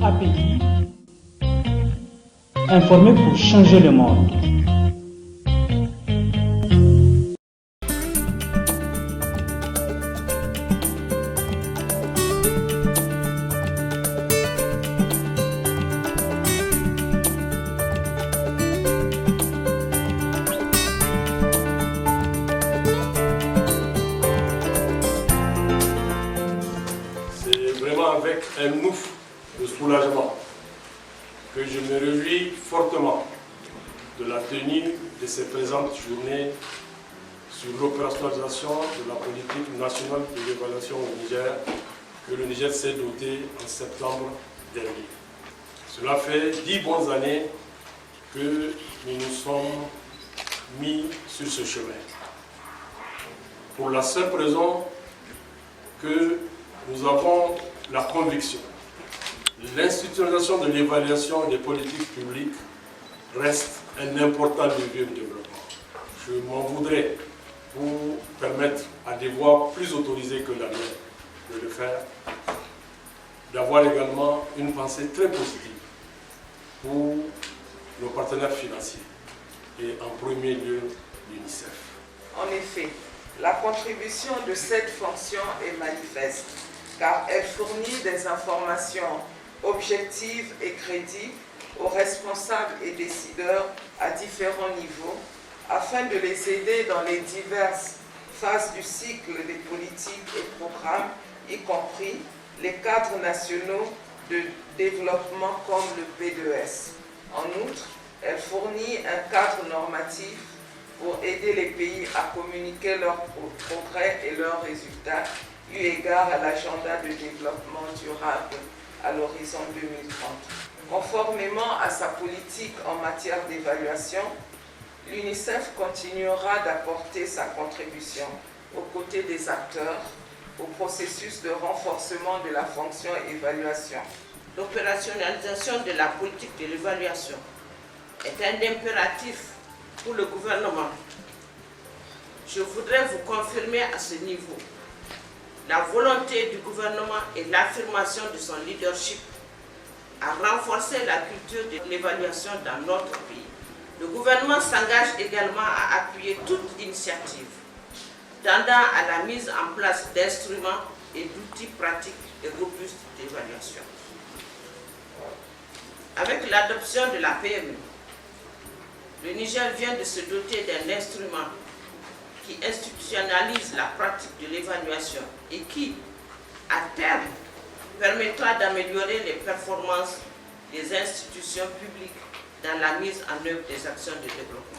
API, informer pour changer le monde. C'est vraiment avec un ouf de soulagement que je me réjouis fortement de la tenue de cette présente journée sur l'opérationnalisation de la politique nationale de l'évaluation au Niger que le Niger s'est doté en septembre dernier. Cela fait 10 bonnes années que nous nous sommes mis sur ce chemin. Pour la simple raison que nous avons la conviction que l'institutionnalisation de l'évaluation des politiques publiques reste un important levier de développement. Je m'en voudrais pour permettre à des voix plus autorisées que la mienne de le faire, d'avoir également une pensée très positive pour nos partenaires financiers et en premier lieu l'UNICEF. En effet, la contribution de cette fonction est manifeste car elle fournit des informations objectives et crédibles aux responsables et décideurs à différents niveaux afin de les aider dans les diverses phases du cycle des politiques et programmes, y compris les cadres nationaux de développement comme le P2S. En outre, elle fournit un cadre normatif pour aider les pays à communiquer leurs progrès et leurs résultats eu égard à l'agenda de développement durable à l'horizon 2030. Conformément à sa politique en matière d'évaluation, l'UNICEF continuera d'apporter sa contribution aux côtés des acteurs au processus de renforcement de la fonction évaluation. L'opérationnalisation de la politique de l'évaluation est un impératif pour le gouvernement. Je voudrais vous confirmer à ce niveau la volonté du gouvernement et l'affirmation de son leadership à renforcer la culture de l'évaluation dans notre pays. Le gouvernement s'engage également à appuyer toute initiative tendant à la mise en place d'instruments et d'outils pratiques et robustes d'évaluation. Avec l'adoption de la PME, le Niger vient de se doter d'un instrument qui institutionnalise la pratique de l'évaluation et qui, à terme, permettra d'améliorer les performances des institutions publiques dans la mise en œuvre des actions de développement.